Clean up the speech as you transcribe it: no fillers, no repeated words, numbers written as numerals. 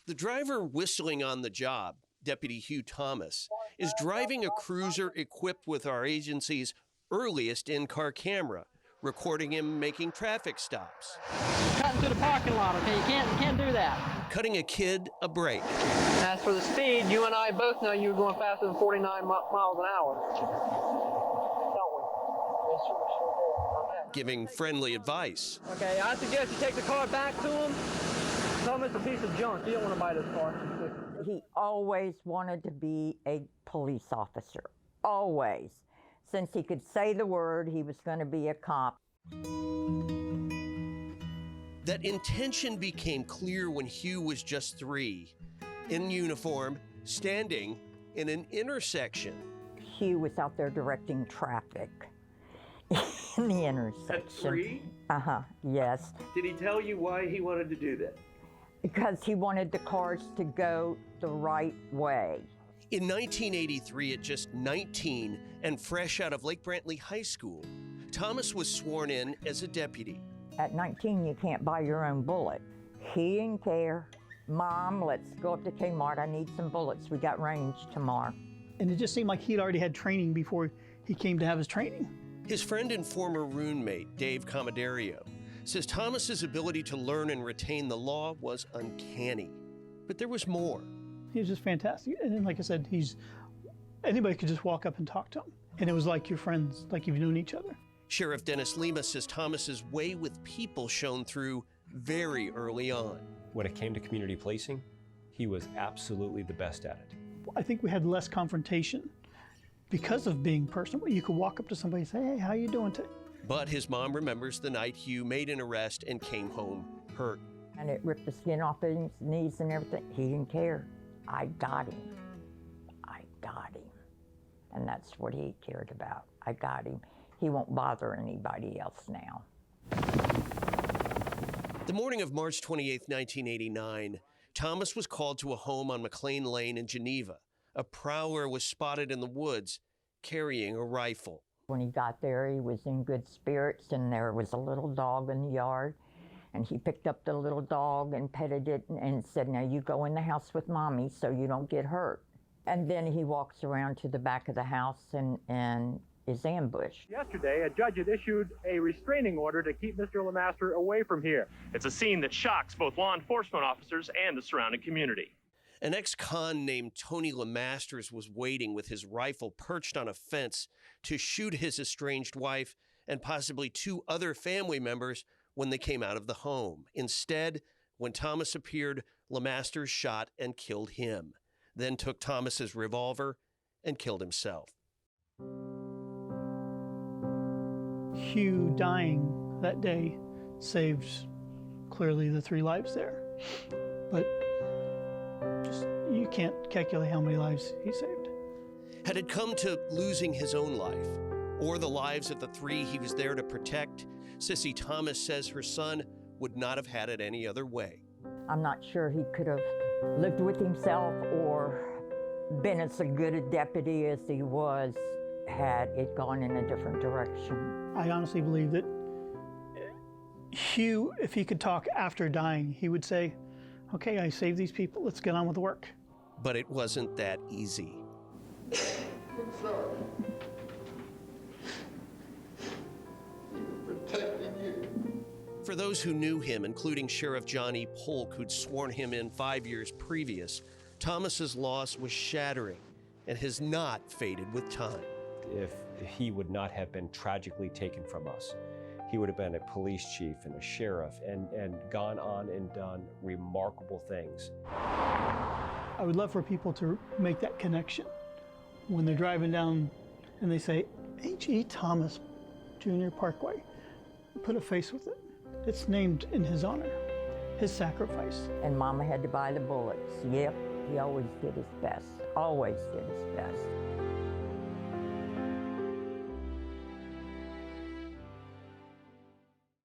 The driver whistling on the job, Deputy Hugh Thomas, is driving a cruiser equipped with our agency's earliest in-car camera, recording him making traffic stops. Cutting through the parking lot, okay? You can't do that. Cutting a kid a break. As for the speed, you and I both know you were going faster than 49 miles an hour. Don't we? Yes, sir, sure do. Okay. Giving friendly advice. Okay, I suggest you take the car back to him. Tell him it's a piece of junk. You don't want to buy this car. He always wanted to be a police officer. Always. Since he could say the word, he was going to be a cop. That intention became clear when Hugh was just 3, in uniform, standing in an intersection. Hugh was out there directing traffic in the intersection. At 3? Yes. Did he tell you why he wanted to do that? Because he wanted the cars to go the right way. In 1983, at just 19 and fresh out of Lake Brantley High School, Thomas was sworn in as a deputy. At 19, you can't buy your own bullet. He didn't care. Mom, let's go up to Kmart. I need some bullets. We got range tomorrow. And it just seemed like he'd already had training before he came to have his training. His friend and former roommate, Dave Comodario, says Thomas's ability to learn and retain the law was uncanny. But there was more. He was just fantastic. And then, like I said, anybody could just walk up and talk to him. And it was like your friends, like you've known each other. Sheriff Dennis Lima says Thomas's way with people shone through very early on. When it came to community policing, he was absolutely the best at it. I think we had less confrontation because of being personal. You could walk up to somebody and say, hey, how you doing today? But his mom remembers the night Hugh made an arrest and came home hurt. And it ripped the skin off his knees and everything. He didn't care. I got him. I got him. And that's what he cared about. I got him. He won't bother anybody else now. The morning of March 28, 1989, Thomas was called to a home on McLean Lane in Geneva. A prowler was spotted in the woods carrying a rifle. When he got there, he was in good spirits, and there was a little dog in the yard. And he picked up the little dog and petted it and said, now you go in the house with Mommy so you don't get hurt. And then he walks around to the back of the house and is ambushed. Yesterday, a judge had issued a restraining order to keep Mr. Lemaster away from here. It's a scene that shocks both law enforcement officers and the surrounding community. An ex-con named Tony Lemasters was waiting with his rifle perched on a fence to shoot his estranged wife and possibly 2 other family members when they came out of the home. Instead, when Thomas appeared, Lemasters shot and killed him, then took Thomas's revolver and killed himself. Hugh dying that day saved clearly the 3 lives there. But just, you can't calculate how many lives he saved. Had it come to losing his own life, or the lives of the 3 he was there to protect, Sissy Thomas says her son would not have had it any other way. I'm not sure he could have lived with himself or been as good a deputy as he was had it gone in a different direction. I honestly believe that Hugh, if he could talk after dying, he would say, okay, I saved these people, let's get on with the work. But it wasn't that easy. I'm sorry. He was protecting you. For those who knew him, including Sheriff Johnny Polk, who'd sworn him in 5 years previous, Thomas's loss was shattering and has not faded with time. If he would not have been tragically taken from us, he would have been a police chief and a sheriff and gone on and done remarkable things. I would love for people to make that connection when they're driving down and they say, H.E. Thomas Jr. Parkway. Put a face with it. It's named in his honor, his sacrifice. And Mama had to buy the bullets. Yep, he always did his best. Always did his best.